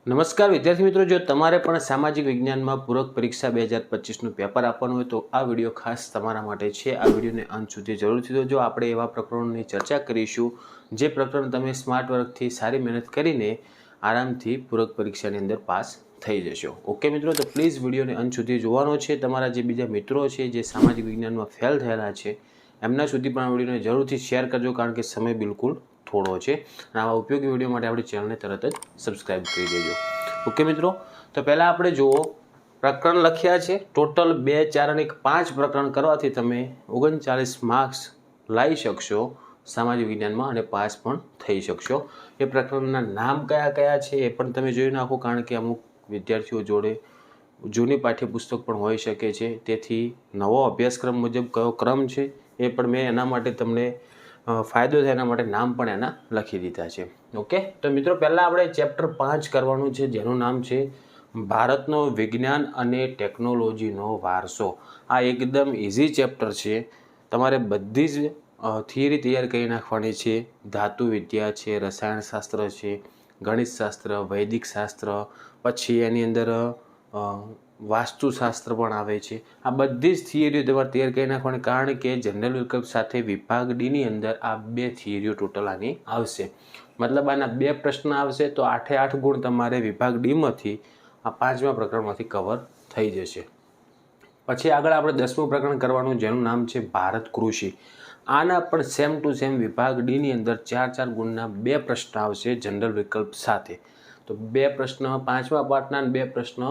નમસ્કાર વિદ્યાર્થી મિત્રો, જો તમારે પણ સામાજિક વિજ્ઞાનમાં પૂરક પરીક્ષા 2025નું પેપર આપવાનું હોય તો આ વિડીયો ખાસ તમારા માટે છે। આ વિડીયોને અંત સુધી જરૂરથી જોજો। આપણે એવા પ્રકરણોની ચર્ચા કરીશું જે પ્રકરણ તમે સ્માર્ટ વર્કથી સારી મહેનત કરીને આરામથી પૂરક પરીક્ષાની અંદર પાસ થઈ જશો। ઓકે મિત્રો, તો પ્લીઝ વિડીયોને અંત સુધી જોવાનો છે। તમારા જે બીજા મિત્રો છે જે સામાજિક વિજ્ઞાનમાં ફેલ થયેલા છે એમના સુધી પણ આ વિડીયોને જરૂરથી શેર કરજો, કારણ કે સમય બિલકુલ થોડો છે અને આવા ઉપયોગી વિડીયો માટે આપણી ચેનલને તરત જ સબસ્ક્રાઈબ કરી દેજો। ઓકે મિત્રો, તો પહેલાં આપણે જુઓ પ્રકરણ લખ્યા છે ટોટલ 2, 4 અને 5 પ્રકરણ કરવાથી તમે 39 માર્ક્સ લાવી શકશો સામાજિક વિજ્ઞાનમાં અને પાસ પણ થઈ શકશો। એ પ્રકરણના નામ કયા કયા છે એ પણ તમે જોઈ નાખો, કારણ કે અમુક વિદ્યાર્થીઓ જોડે જૂની પાઠ્યપુસ્તક પણ હોઈ શકે છે, તેથી નવો અભ્યાસક્રમ મુજબ કયો ક્રમ છે એ પણ મેં એના માટે તમને ફાયદો થાય એના માટે નામ પણ એના લખી દીધા છે। ઓકે, તો મિત્રો પહેલાં આપણે ચેપ્ટર 5 કરવાનું છે, જેનું નામ છે ભારતનો વિજ્ઞાન અને ટેકનોલોજીનો વારસો। આ એકદમ ઇઝી ચેપ્ટર છે, તમારે બધી જ થિયરી તૈયાર કરી નાખવાની છે। ધાતુ વિદ્યા છે, રસાયણશાસ્ત્ર છે, ગણિતશાસ્ત્ર, વૈદિક શાસ્ત્ર, પછી એની અંદર વાસ્તુશાસ્ત્ર પણ આવે છે। આ બધી જ થિયરીઓ તમારે તૈયાર કરી નાખવાની, કારણ કે જનરલ વિકલ્પ સાથે વિભાગ ડીની અંદર આ 2 થિયરીઓ ટોટલ આની આવશે। મતલબ આના 2 પ્રશ્ન આવશે તો 8 ગુણ તમારે વિભાગ ડીમાંથી આ 5મા પ્રકરણમાંથી કવર થઈ જશે। પછી આગળ આપણે 10મું પ્રકરણ કરવાનું, જેનું નામ છે ભારત કૃષિ। આના પણ સેમ ટુ સેમ વિભાગ ડીની અંદર 4 ગુણના 2 પ્રશ્ન આવશે જનરલ વિકલ્પ સાથે। તો 2 પ્રશ્ન 5મા પાઠના અને 2 પ્રશ્ન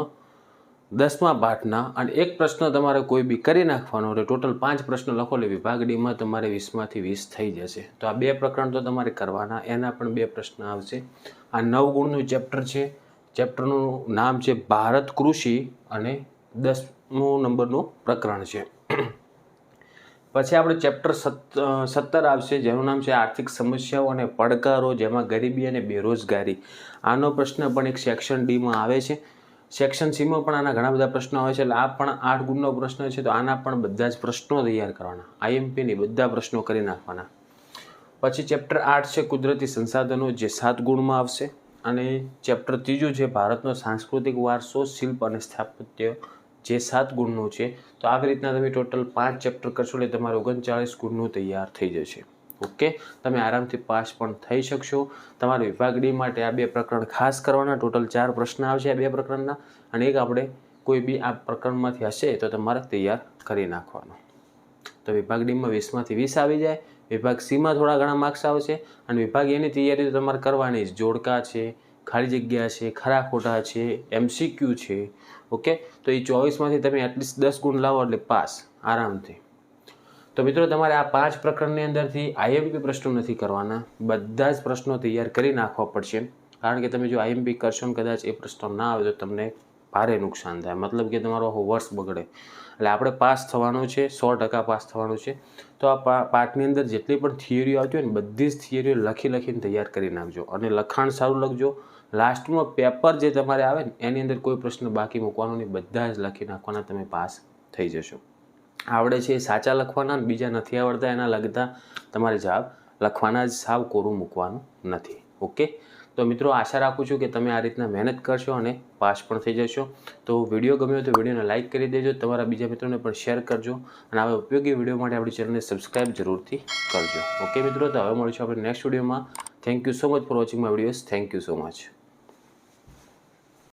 10મા પાઠના, અને 1 પ્રશ્ન તમારે કોઈ બી કરી નાખવાનો એટલે ટોટલ 5 પ્રશ્ન લખો એટલે વિભાગ ડીમાં તમારે 20માંથી 20 થઈ જશે। તો આ 2 પ્રકરણ તો તમારે કરવાના, એના પણ 2 પ્રશ્ન આવશે। આ 9 ગુણનું ચેપ્ટર છે, ચેપ્ટરનું નામ છે ભારત કૃષિ અને 10મું નંબરનું પ્રકરણ છે। પછી આપણે ચેપ્ટર 17 આવશે, જેનું નામ છે આર્થિક સમસ્યાઓ અને પડકારો, જેમાં ગરીબી અને બેરોજગારી। આનો પ્રશ્ન પણ એક સેક્શન ડીમાં આવે છે। સેક્શન સીમાં પણ આના ઘણા બધા પ્રશ્નો આવે છે, એટલે આ પણ 8 ગુણનો પ્રશ્ન છે, તો આના પણ બધા જ પ્રશ્નો તૈયાર કરવાના, આઈએમપીની બધા પ્રશ્નો કરી નાખવાના। પછી ચેપ્ટર 8 છે કુદરતી સંસાધનો, જે 7 ગુણમાં આવશે। અને ચેપ્ટર 3 છે ભારતનો સાંસ્કૃતિક વારસો, શિલ્પ અને સ્થાપત્ય, જે 7 ગુણનું છે। તો આવી રીતના તમે ટોટલ 5 ચેપ્ટર કરશો એટલે તમારે 39 ગુણનું તૈયાર થઈ જશે। ઓકે, તમે આરામથી પાસ પણ થઈ શકશો। તમારે વિભાગ ડી માટે આ 2 પ્રકરણ ખાસ કરવાના, ટોટલ 4 પ્રશ્ન આવશે આ 2 પ્રકરણના, અને એક આપણે કોઈ બી આ પ્રકરણમાંથી હશે તો તમારે તૈયાર કરી નાખવાનો। તો વિભાગ ડીમાં 20માંથી 20 આવી જાય, વિભાગ સીમાં થોડા ઘણા માર્ક્સ આવશે, અને વિભાગ એની તૈયારી તો તમારે કરવાની જ, જોડકા છે, ખાલી જગ્યા છે, ખરા ખોટા છે, MCQ છે। ઓકે, તો એ 24માંથી તમે એટલીસ્ટ 10 ગુણ લાવો એટલે પાસ આરામથી। તો મિત્રો તમારે આ 5 પ્રકરણની અંદરથી આઈએમપી પ્રશ્નો નથી કરવાના, બધા જ પ્રશ્નો તૈયાર કરી નાખવા પડશે, કારણ કે તમે જો આઈએમપી કરશો ને કદાચ એ પ્રશ્નો ના આવે તો તમને ભારે નુકસાન થાય, મતલબ કે તમારો આખો વર્ષ બગડે। એટલે આપણે પાસ થવાનું છે, 100% પાસ થવાનું છે। તો આ પાઠની અંદર જેટલી પણ થિયરીઓ આવતી હોય ને બધી જ થિયરીઓ લખીને તૈયાર કરી નાખજો, અને લખાણ સારું લખજો। લાસ્ટમાં પેપર જે તમારે આવે ને એની અંદર કોઈ પ્રશ્ન બાકી મૂકવાનો નહીં, બધા જ લખી નાખવાના, તમે પાસ થઈ જશો। આવડે છે એ સાચા લખવાના, અને બીજા નથી આવડતા એના લગતા તમારે જવાબ લખવાના જ, સાવ કોરું મૂકવાનું નથી। ઓકે, તો મિત્રો આશા રાખું છું કે તમે આ રીતના મહેનત કરશો અને પાસ પણ થઈ જશો। તો વિડીયો ગમ્યો તો વિડીયોને લાઇક કરી દેજો, તમારા બીજા મિત્રોને પણ શેર કરજો, અને આવા ઉપયોગી વિડીયો માટે આપણી ચેનલને સબસ્ક્રાઈબ જરૂરથી કરજો। ઓકે મિત્રો, તો હવે મળીશું આપણે નેક્સ્ટ વિડીયોમાં। Thank you so much for watching my videos. Thank you so much.